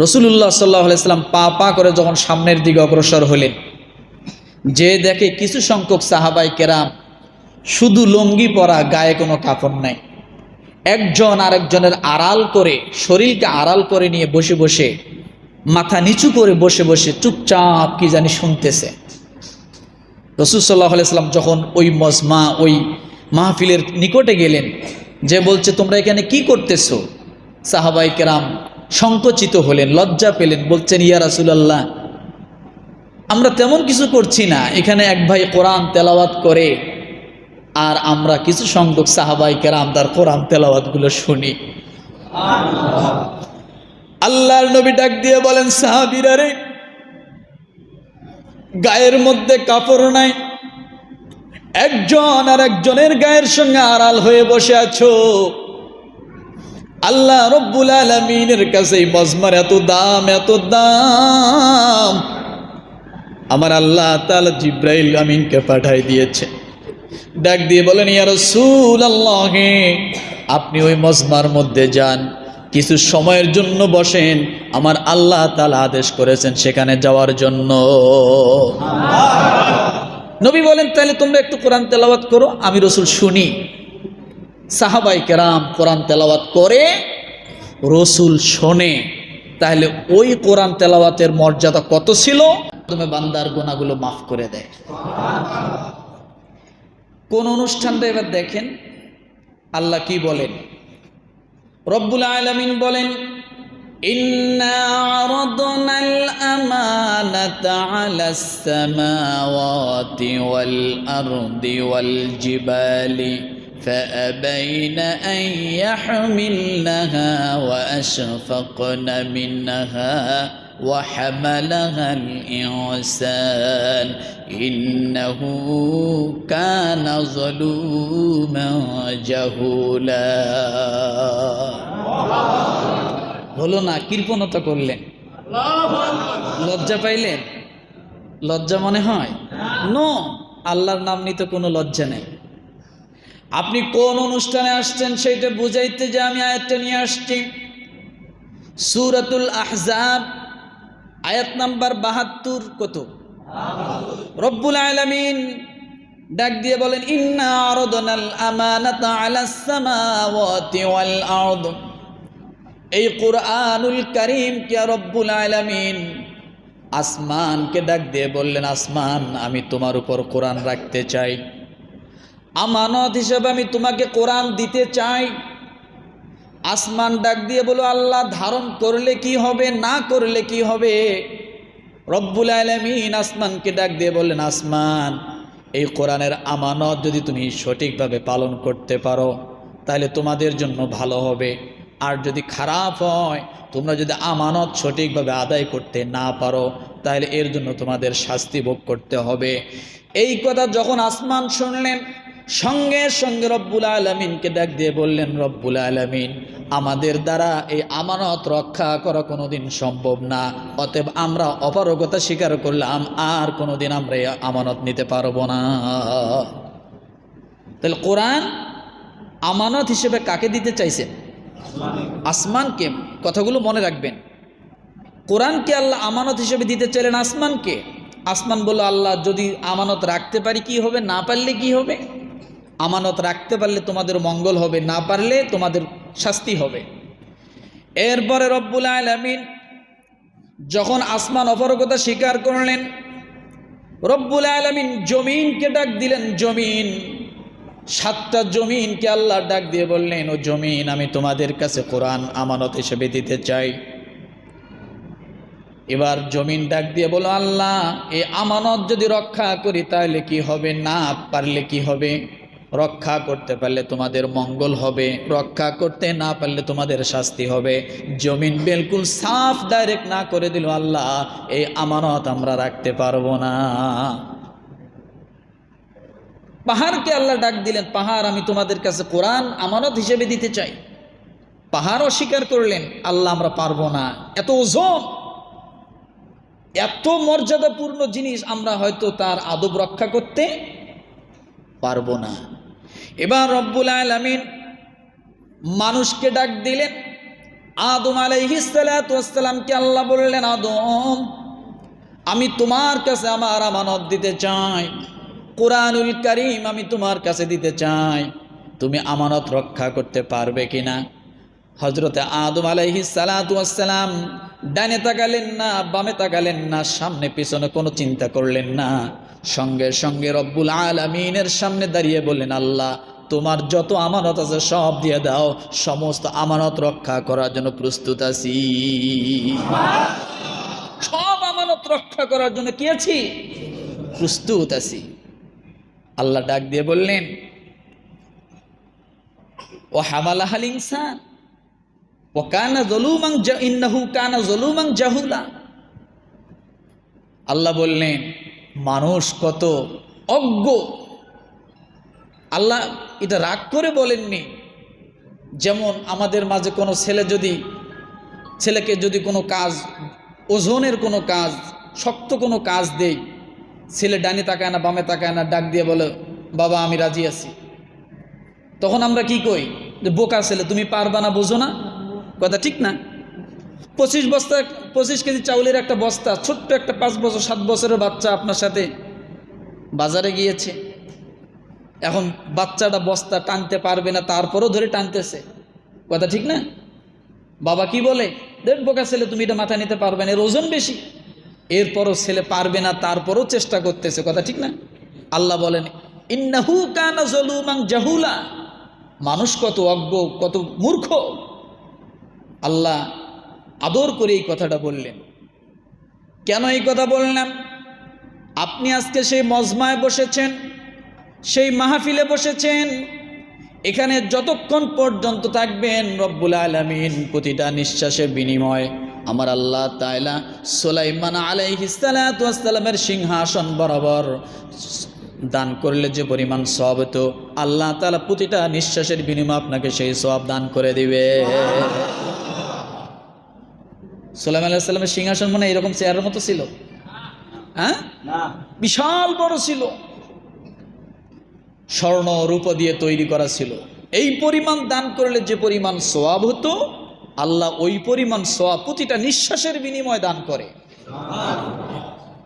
রাসূলুল্লাহ সাল্লাল্লাহু আলাইহি সাল্লাম পা পা করে যখন সামনের দিকে অগ্রসর হলেন, যে দেখে কিছু সংখ্যক সাহাবায়ে কেরাম শুধু লুঙ্গি পরা, গায়ে কোনো কাপড় নাই, একজন আরেকজনের আড়াল করে, শরীরকে আড়াল করে নিয়ে বসে বসে, মাথা নিচু করে বসে বসে চুপচাপ কি জানি শুনতেছে। রাসূল সাল্লাল্লাহু আলাইহি সাল্লাম যখন ওই মজমা, ওই মাহফিলের নিকটে গেলেন, যে বলছে তোমরা এখানে কি করতেছো, সাহাবায়ে কেরাম সংকুচিত হলেন, লজ্জা পেলেন, বলছেন ইয়া রাসূলুল্লাহ, আমরা তেমন কিছু করছি না, এখানে এক ভাই কোরআন তেলাওয়াত করে আর আমরা কিছু সংখ্যক সাহাবায়ে কেরাম তার কোরআন তেলাওয়াতগুলো শুনি। আল্লাহর নবী ডাক দিয়ে বলেন, সাহাবীরা রে, গায়ের মধ্যে কাপড় নাই, একজন আর একজনের গায়ের সঙ্গে আড়াল হয়ে বসে আছো। আল্লাহ রব্বুল আলামিনের কাছে এই মজমার এত দাম, এত দাম, আমার আল্লাহ তাআলা জিব্রাইল আমিনকে পাঠাই দিয়েছে। ডাক দিয়ে বলেন, ইয়া রাসূলুল্লাহ, আপনি ওই মজমার মধ্যে যান, কিছু সময়ের জন্য বসেন, আমার আল্লাহ তাআলা আদেশ করেছেন সেখানে যাওয়ার জন্য। নবী বলেন, তাহলে তোমরা একটু কোরআন তেলাওয়াত করো, আমি রাসূল শুনি। সাহাবায়ে কেরাম কোরআন তেলাওয়াত করে, রাসূল শোনে। তাহলে ওই কোরআন তেলাওয়াতের মর্যাদা কত ছিল! তুমি বান্দার গুনাহগুলো মাফ করে দেয়। কোন অনুষ্ঠানটা এবার দেখেন আল্লাহ কি বলেন। রব্বুল আলামিন বলেন, ইন্না আরাদনাল আমানাতা আলাস সামাওয়াতি ওয়াল আরদি ওয়াল জিবালি فأبين أن يحملنها وأشفقن منها وحملها الإنسان إنه كان ظلوما جهولا। হলো না, কৃপণতা করলেন, লজ্জা পাইলেন, লজ্জা মনে হয় নো, আল্লাহর নাম নিতে কোনো লজ্জা নেই। আপনি কোন অনুষ্ঠানে আসছেন সেইটা বুঝাইতে যে আমি আয়াতটা নিয়ে আসছি। সূরাতুল আহজাব আয়াত নাম্বার ৭২। কত? রব্বুল আলামিন ডাক দিয়ে বলেন, ইন্না আরাদনাল আমানাতা আলাস সামাওয়াতি ওয়াল আরদ। এই কুরআনুল কারীম কে রব্বুল আলামিন আসমানকে ডাক দিয়ে বললেন, আসমান, আমি তোমার উপর কোরআন রাখতে চাই, আমানত হিসেবে আমি তোমাকে কোরআন দিতে চাই। আসমান ডাক দিয়ে বলো, আল্লাহ, ধারণ করলে কি হবে, না করলে কি হবে? রব্বুল আলামিন আসমানকে ডাক দিয়ে বললেন, আসমান, এই কোরআনের আমানত যদি তুমি সঠিকভাবে পালন করতে পারো তাহলে তোমাদের জন্য ভালো হবে, আর যদি খারাপ হয়, তোমরা যদি আমানত সঠিকভাবে আদায় করতে না পারো তাহলে এর জন্য তোমাদের শাস্তি ভোগ করতে হবে। এই কথা যখন আসমান শুনলেন, সঙ্গে সঙ্গে রব্বুল আলামিনকে ডাক দিয়ে বললেন, রব্বুল আলামিন, আমাদের দ্বারা এই আমানত রক্ষা করা কোনোদিন সম্ভব না, অতএব আমরা অপারগতা স্বীকার করলাম, আর কোনোদিন আমরা এই আমানত নিতে পারবো না। তাহলে কোরআন আমানত হিসেবে কাকে দিতে চাইছেন? আসমানকে। কথাগুলো মনে রাখবেন, কোরআনকে আল্লাহ আমানত হিসেবে দিতে চাইলেন আসমানকে। আসমান বলল, আল্লাহ, যদি আমানত রাখতে পারি কি হবে, না পারলে কি হবে? আমানত রাখতে পারলে তোমাদের মঙ্গল হবে, না পারলে তোমাদের শাস্তি হবে। এরপরে রব্বুল আলামিন যখন আসমান অপারগতা স্বীকার করলেন, রব্বুল আলামিন জমিনকে ডাক দিলেন। জমিন, ৭টা জমিনকে আল্লাহ ডাক দিয়ে বললেন, ও জমিন, আমি তোমাদের কাছে কোরআন আমানত হিসেবে দিতে চাই। এবার জমিন ডাক দিয়ে বলো, আল্লাহ, এই আমানত যদি রক্ষা করি তাহলে কি হবে, না পারলে কি হবে? রক্ষা করতে পারলে তোমাদের মঙ্গল হবে, রক্ষা করতে না পারলে তোমাদের শাস্তি হবে। জমিন বিলকুল সাফ ডাইরেক্ট না করে দিল, আল্লাহ, এই আমানত আমরা রাখতে পারবো না। পাহাড়কে আল্লাহ ডাক দিলেন, পাহাড়, আমি তোমাদের কাছে কোরআন আমানত হিসেবে দিতে চাই। পাহাড় অস্বীকার করলেন, আল্লাহ, আমরা পারবো না, এত ওজন, এত মর্যাদাপূর্ণ জিনিস আমরা হয়তো তার আদব রক্ষা করতে পারবো না। এবার রব্বুল আলামিন মানুষকে ডাক দিলেন, আদম আলাইহিস সালাতু ওয়াস সালামকে আল্লাহ বললেন, আদম আমি তোমার কাছে আমার আমানত দিতে চাই, কুরআনুল কারীম আমি তোমার কাছে দিতে চাই, তুমি আমানত রক্ষা করতে পারবে কিনা? হযরতে আদম আলাইহিস সালাতু ওয়াস সালাম ডানে তাকালেন না, বামে তাকালেন না, সামনে পিছনে কোনো চিন্তা করলেন না, সঙ্গে সঙ্গে রব্বুল আলামিনের সামনে দাঁড়িয়ে বললেন, আল্লাহ তোমার যত আমানত আছে সব দিয়ে দাও, সমস্ত আমানত রক্ষা করার জন্য প্রস্তুত আছি। সব আমানত রক্ষা করার জন্য কি আছি? প্রস্তুত আছি। আল্লাহ ডাক দিয়ে বললেন, ও হামালাহাল ইনসান ও কানা যলুমান ইন্নাহু কানা যলুমান জাহুলা। আল্লাহ বললেন মানুষ কত অজ্ঞ। আল্লাহ এটা রাগ করে বলেননি। যেমন আমাদের মাঝে কোনো ছেলেকে যদি কোনো কাজ, ওজনের কোনো কাজ, শক্ত কোনো কাজ দেই, ছেলে ডানে তাকায় না, বামে তাকায় না, ডাক দিয়ে বলে বাবা আমি রাজি আছি। তখন আমরা কি কই? যে বোকা ছেলে, তুমি পারবা না, বোঝো না। কথা ঠিক না? 25 কেজি চাউলের একটা বস্তা, ছোট্ট একটা 5 বছর 7 বছরের বাচ্চা আপনার সাথে বাজারে গিয়েছে। এখন বাচ্চাটা বস্তা টানতে পারবে না, তারপরও ধরে টানতেছে। কথা ঠিক না? বাবা কি বলে, দেখ বোকা ছেলে, তুমি এটা মাথা নিতে পারবে না, এর ওজন বেশি। এরপরও ছেলে পারবে না, তারপরও চেষ্টা করতেছে। কথা ঠিক না? আল্লাহ বলেন ইন্নাহু কানা যলুমান জাহুলা। মানুষ কত অজ্ঞ, কত মূর্খ। আল্লাহ আদর করে এই কথাটা বললেন। কেন এই কথা বললাম? আপনি আজকে সেই মজমায় বসেছেন, সেই মাহফিলে বসেছেন, এখানে যতক্ষণ পর্যন্ত থাকবেন রব্বুল আলামিন প্রতিটা নিঃশ্বাসের বিনিময় আমার আল্লাহ তাআলা সুলাইমান আলাইহিস সালাতু ওয়াস সালামের সিংহাসন বরাবর দান করলে যে পরিমাণ সওয়াব হতো, আল্লাহ তাআলা প্রতিটা নিঃশ্বাসের বিনিময়ে আপনাকে সেই সওয়াব দান করে দিবে। সুলাইমান আলাইহিস সালামের সিংহাসন মানে এরকম চেয়ারের মতো ছিল? হ্যাঁ, বিশাল বড় ছিল, স্বর্ণ রূপ দিয়ে তৈরি করা ছিল। এই পরিমাণ দান করলে যে পরিমাণ সওয়াব হতো, আল্লাহ ওই পরিমাণ সওয়াব প্রতিটা নিঃশ্বাসের বিনিময়ে দান করে।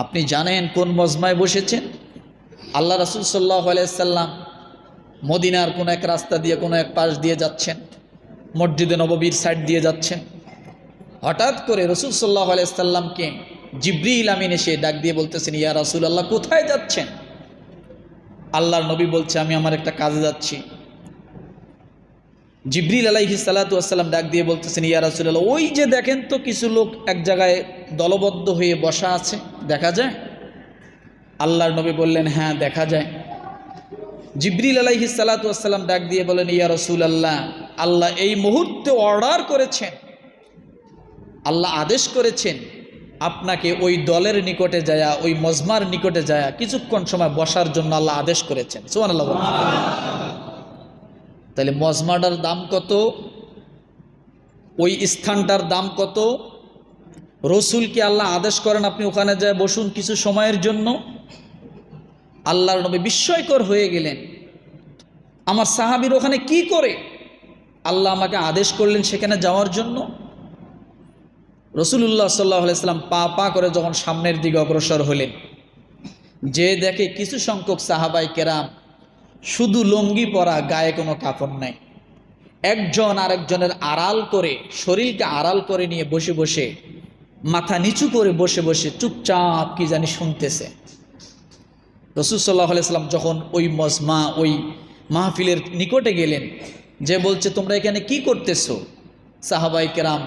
আপনি জানেন কোন মজমায় বসেছেন? আল্লাহ রাসূল সাল্লাল্লাহু আলাইহি সাল্লাম মদিনার কোন এক রাস্তা দিয়ে, কোনো এক পাশ দিয়ে যাচ্ছেন, মসজিদে নববীর সাইড দিয়ে যাচ্ছেন। হঠাৎ করে রাসূল সাল্লাল্লাহু আলাইহি সাল্লামকে জিবরিল আমিন এসে ডাক দিয়ে বলতেছেন, ইয়া রাসূলুল্লাহ কোথায় যাচ্ছেন? আল্লাহর নবী বলছে, আমি আমার একটা কাজে যাচ্ছি। জিবরিল আলাইহিস সালাতু ওয়াস সালাম ডাক দিয়ে বলতেছেন, ইয়া রাসূলুল্লাহ ওই যে দেখেন তো কিছু লোক এক জায়গায় দলবদ্ধ হয়ে বসা আছে, দেখা যায়? আল্লাহর নবী বললেন, হ্যাঁ দেখা যায়। জিবরিল আলাইহিস সালাতু ওয়াস সালাম ডাক দিয়ে বলেন, ইয়া রাসূলুল্লাহ আল্লাহ এই মুহূর্তে অর্ডার করেছেন, আল্লাহ আদেশ করেছেন আপনাকে ওই দলের নিকটে যায়, ওই মজমার নিকটে যায় কিছুক্ষণ সময় বসার জন্য আল্লাহ আদেশ করেছেন। সুবহানাল্লাহ। তাহলে মজমাটার দাম কত, ওই স্থানটার দাম কত? রসুলকে আল্লাহ আদেশ করেন আপনি ওখানে যায় বসুন কিছু সময়ের জন্য। আল্লাহর নবী বিস্ময়কর হয়ে গেলেন, আমার সাহাবীর ওখানে কি করে আল্লাহ আমাকে আদেশ করলেন সেখানে যাওয়ার জন্য? রাসূলুল্লাহ সাল্লাল্লাহু আলাইহি সাল্লাম পা পা করে যখন সামনের দিকে অগ্রসর হলেন, যে দেখে কিছু সংখ্যক সাহাবাই কেরাম শুধু লুঙ্গি পরা, গায়ে কোনো কাপড় নাই, একজন আরেকজনের আড়াল করে, শরীরকে আড়াল করে নিয়ে বসে বসে, মাথা নিচু করে বসে বসে চুপচাপ কি জানি শুনতেছে। রাসূল সাল্লাল্লাহু আলাইহি সাল্লাম যখন ওই মজমা, ওই মাহফিলের নিকটে গেলেন, যে বলছে তোমরা এখানে কি করতেছো? সাহাবাই কেরাম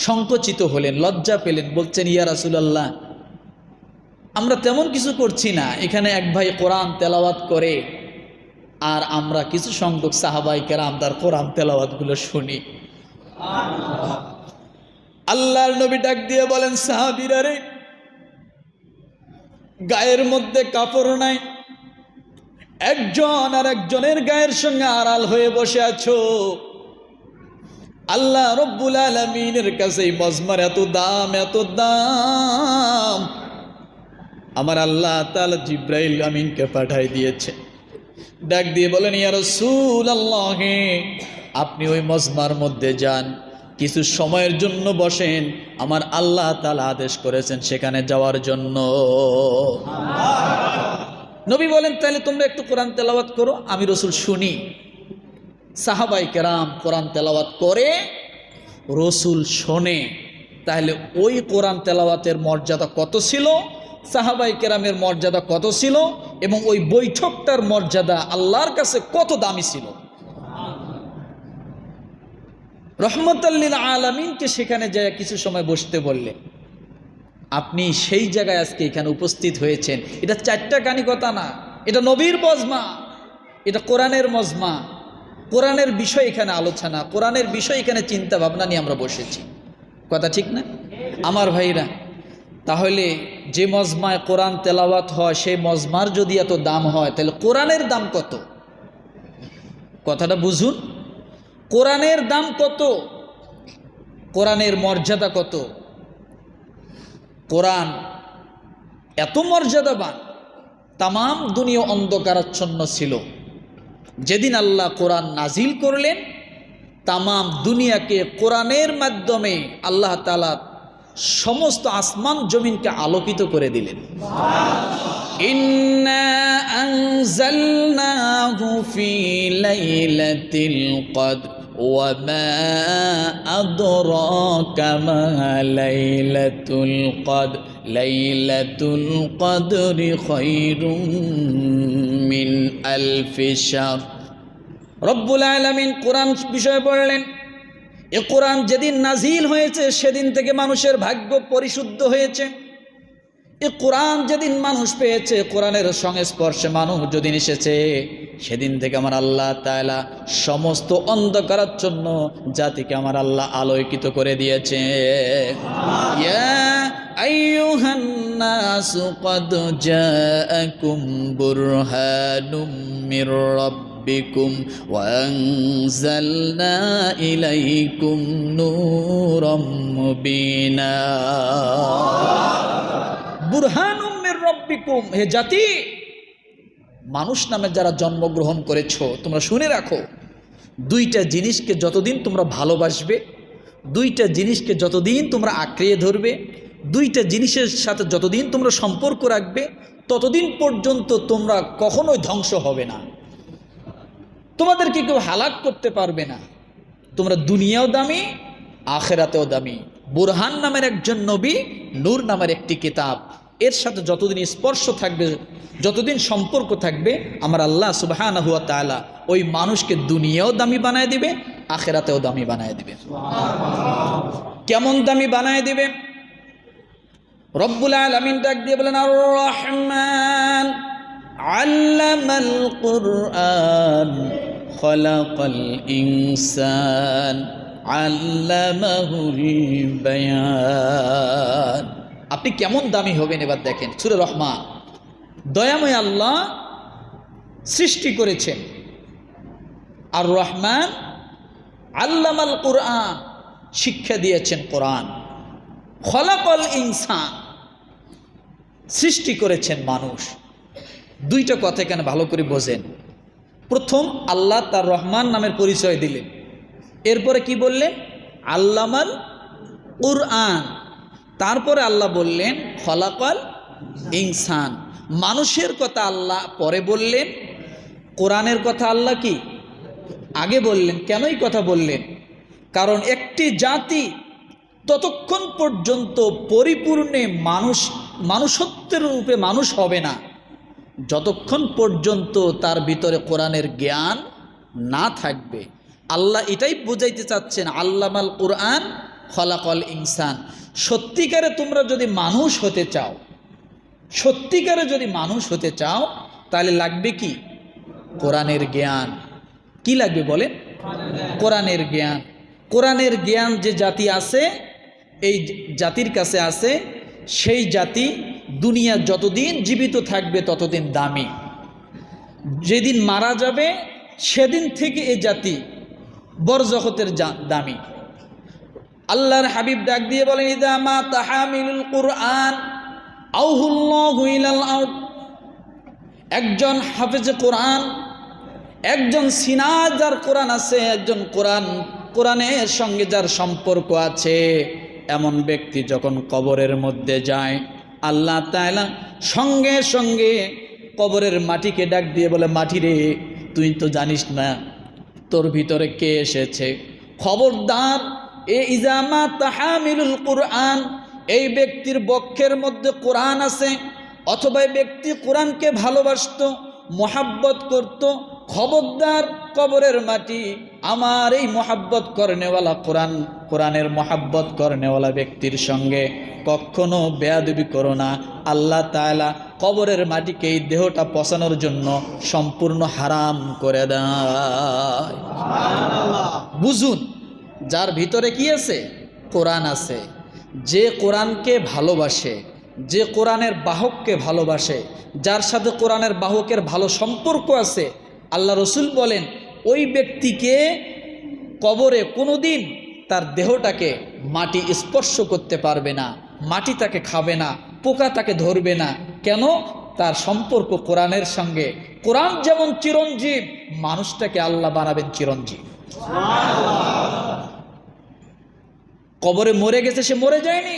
সংকুচিত হলেন, লজ্জা পেলেন, বলছেন ইয়া রাসূলুল্লাহ আমরা তেমন কিছু করছি না, এখানে এক ভাই কোরআন তেলাওয়াত করে আর আমরা কিছু সংখ্যক সাহাবাই কেরাম তার কোরআন তেলাওয়াতগুলো শুনি। আল্লাহর নবী ডাক দিয়ে বলেন, সাহাবীরা রে, গায়ের মধ্যে কাপড় নাই, একজন আর একজনের গায়ের সঙ্গে আড়াল হয়ে বসে আছো। আল্লাহ রব্বুল আলামিনের কাছে এই মজমার এত দাম, এত দাম, আমার আল্লাহ তাআলা জিবরাইল আমিনকে পাঠাই দিয়েছে। ডাক দিয়ে বলেন, ইয়া রাসূলুল্লাহ আপনি ওই মজমার মধ্যে যান, কিছু সময়ের জন্য বসেন, আমার আল্লাহ তাআলা আদেশ করেছেন সেখানে যাওয়ার জন্য। নবী বলেন তাহলে তোমরা একটু কোরআন তেলাওয়াত করো, আমি রাসূল শুনি। সাহাবাই কেরাম কোরআন তেলাওয়াত করে, রাসূল শোনে। তাহলে ওই কোরআন তেলাওয়াতের মর্যাদা কত ছিল, সাহাবাই কেরামের মর্যাদা কত ছিল, এবং ওই বৈঠকটার মর্যাদা আল্লাহর কাছে কত দামি ছিল। রহমতাল লিল আলামিনকে সেখানে যায় কিছু সময় বসতে বললে, আপনি সেই জায়গায় আজকে এখানে উপস্থিত হয়েছেন। এটা চারটা কানি কথা না, এটা নবীর মজমা, এটা কোরআনের মজমা। কোরআনের বিষয় এখানে আলোচনা, কোরআনের বিষয় এখানে চিন্তা ভাবনা নিয়ে আমরা বসেছি। কথা ঠিক না আমার ভাইরা? তাহলে যে মজমায় কোরআন তেলাওয়াত হয় সেই মজমার যদি এত দাম হয়, তাহলে কোরআনের দাম কত? কথাটা বুঝুন, কোরআনের দাম কত, কোরআনের মর্যাদা কত। কোরআন এত মর্যাদাবান, তামাম দুনিয়া অন্ধকারাচ্ছন্ন ছিল। যেদিন আল্লাহ কোরআন নাজিল করলেন, তামাম দুনিয়াকে কোরআনের মাধ্যমে আল্লাহ তাআলা সমস্ত আসমান জমিনকে আলোকিত করে দিলেন। ইন্না আনজালনাহু ফি লাইলাতিল কদর ওয়া মা আদরাকা মা লাইলাতুল কদর লাইলাতুল কদরি খায়রুম মিন আলফি শাহর। রব্বুল আলামিন কোরআন বিষয়ে বললেন, এ কোরআন যেদিন নাজিল হয়েছে সেদিন থেকে মানুষের ভাগ্য পরিশুদ্ধ হয়েছে। এ কোরআন যেদিন মানুষ পেয়েছে, কোরআনের সংস্পর্শে মানুষ যেদিন এসেছে, সেদিন থেকে আমার আল্লাহ তাআলা সমস্ত অন্ধকারাচ্ছন্ন জাতিকে আমার আল্লাহ আলোকিত করে দিয়েছে। ইয়া আইয়ুহান নাসু ক্বাদ জাআকুম বুরহানুম মির রাব্বিকুম ওয়া আনজালনা ইলাইকুম নূরাম মুবিনা। বুরহানুম মির রাব্বিকুম, হে জাতি, মানুষ নামে যারা জন্মগ্রহণ করেছো, তোমরা শুনে রাখো, দুইটা জিনিসকে যতদিন তোমরা ভালোবাসবে, দুইটা জিনিসকে যতদিন তোমরা আঁকড়িয়ে ধরবে, দুইটা জিনিসের সাথে যতদিন তোমরা সম্পর্ক রাখবে, ততদিন পর্যন্ত তোমরা কখনোই ধ্বংস হবে না। তোমাদেরকে কেউ হালাক করতে পারবে না। তোমরা দুনিয়াও দামি, আখেরাতেও দামি। বুরহান নামের একজন নবী, নূর নামের একটি কিতাব, এর সাথে যতদিন স্পর্শ থাকবে, যতদিন সম্পর্ক থাকবে, আমার আল্লাহ সুবহানাহু ওয়া তাআলা ওই মানুষকে দুনিয়াও দামি বানায় দিবে, আখেরাতেও দামি বানায় দিবে। কেমন দামি বানায় দিবে? রব্বুল আলামিন ডাক দিয়ে বলেন, আর রহমান আল্লামাল কুরআন খলাকাল ইনসান আল্লামাহুল বায়ান। আপনি কেমন দামি হবেন এবার দেখেন। সূরা রহমান, দয়াময় আল্লাহ সৃষ্টি করেছেন। আর রহমান আল্লামাল কুরআন, শিক্ষা দিয়েছেন কোরআন। খলাকাল ইনসান, সৃষ্টি করেছেন মানুষ। দুইটা কথা এখানে ভালো করে বোঝেন। প্রথম আল্লাহ তার রহমান নামের পরিচয় দিলেন, এরপরে কি বললেন? আল্লামাল কুরআন। তারপরে আল্লাহ বললেন খলাকাল ইনসান। মানুষের কথা আল্লাহ পরে বললেন, কোরআনের কথা আল্লাহ কি আগে বললেন। কেন এই কথা বললেন? কারণ একটি জাতি ততক্ষণ পর্যন্ত পরিপূর্ণে মানুষত্বের রূপে মানুষ হবে না, যতক্ষণ পর্যন্ত তার ভিতরে কোরআনের জ্ঞান না থাকবে। আল্লাহ এটাই বুঝাইতে চাচ্ছেন, আল্লামাল কুরআন খলাকাল ইনসান। সত্যিকারে তোমরা যদি মানুষ হতে চাও, সত্যিকারে যদি মানুষ হতে চাও, তাহলে লাগবে কি? কোরআনের জ্ঞান। কি লাগবে বলেন? কোরআনের জ্ঞান। কোরআনের জ্ঞান যে জাতি আছে, এই জাতির কাছে আছে, সেই জাতি দুনিয়া যতদিন জীবিত থাকবে ততদিন দামি। যেদিন মারা যাবে সেদিন থেকে এই জাতি বরজগতের দামি। আল্লাহর হাবিব ডাক দিয়ে বলেন, ইদা মা তাহামিলুল কুরআন আউহুল্লাহু ইলাল আরদ। একজন হাফেজে কোরআন, একজন সিনাজার কোরআন আছে, একজন কোরআনের সঙ্গে যার সম্পর্ক আছে এমন ব্যক্তি যখন কবরের মধ্যে যায় আল্লাহ তাআলা সঙ্গে সঙ্গে কবরের মাটিকে ডাক দিয়ে বলে, মাটি রে, তুই তো জানিস না তোর ভিতরে কে এসেছে। খবরদার, এ ইজামা তাহামিলুল কুরআন, এই ব্যক্তির বক্ষের মধ্যে কোরআন আছে, অথবা এই ব্যক্তি কোরআনকে ভালোবাসত, মোহাব্বত করত, খবরদার কবরের মাটি আমার এই মোহাব্বত করনেওয়ালা কোরআনের মোহাব্বত করনেওয়ালা ব্যক্তির সঙ্গে কখনো বেয়াদবি করো না। আল্লাহ তাআলা কবরের মাটিকে এই দেহটা পচানোর জন্য সম্পূর্ণ হারাম করে দেয়। বুঝুন, যার ভিতরে কি আছে? কোরআন আছে। যে কোরআনকে ভালোবাসে, যে কোরআনের বাহককে ভালোবাসে, যার সাথে কোরআনের বাহকের ভালো সম্পর্ক আছে, আল্লাহ রসুল বলেন ওই ব্যক্তিকে কবরে কোনোদিন তার দেহটাকে মাটি স্পর্শ করতে পারবে না, মাটি তাকে খাবে না, পোকা তাকে ধরবে না। কেন? তার সম্পর্ক কোরআনের সঙ্গে। কোরআন যেমন চিরঞ্জীব, মানুষটাকে আল্লাহ বানাবেন চিরঞ্জীব। কবরে মরে গেছে, সে মরে যায়নি।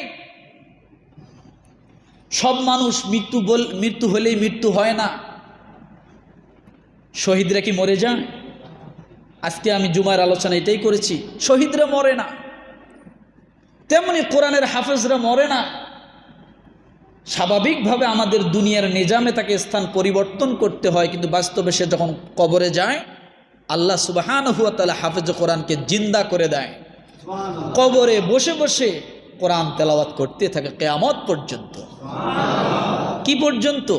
সব মানুষ মৃত্যু হলেই মৃত্যু হয় না। শহীদরা কি মরে যায়? আজকে আমি জুমার আলোচনা এটাই করেছি, শহীদরা মরে না। তেমনি কোরআনের হাফেজরা মরে না। স্বাভাবিকভাবে আমাদের দুনিয়ার নিজামে তাকে স্থান পরিবর্তন করতে হয়, কিন্তু বাস্তবে সে যখন কবরে যায় আল্লাহ সুবহানাহু ওয়া তাআলা হাফেজ কোরআনকে জিন্দা করে দেয়। কবরে বসে বসে কোরআন তেলাওয়াত করতে থাকে কিয়ামত পর্যন্ত। কি পর্যন্ত?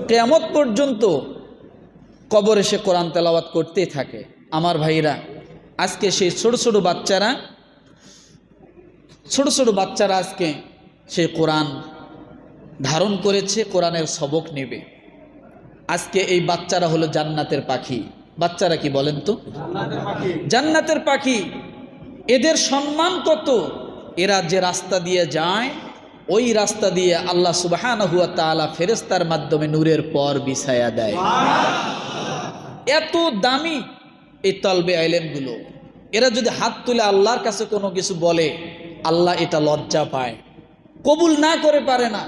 কিয়ামত পর্যন্ত কবরে সে কোরআন তেলাওয়াত করতেই থাকে। আমার ভাইরা, আজকে সেই ছোট ছোট বাচ্চারা আজকে সেই কোরআন ধারণ করেছে, কোরআনের সবক নেবে। আজকে এই বাচ্চারা হলো জান্নাতের পাখি। বাচ্চারা কি বলেন তো? জান্নাতের পাখি। এদের সম্মান কত! এরা যে রাস্তা দিয়ে যায় ওই রাস্তা দিয়ে আল্লাহ সুবহানাহু ওয়া তাআলা ফেরেশতার মাধ্যমে নূরের পর বিছায়া দেয়। এত দামি এই তলবে ইলমগুলো। এরা যদি হাত তুলে আল্লাহর কাছে কোনো কিছু বলে, আল্লাহ এটা লজ্জা পায়, কবুল না করে পারে না।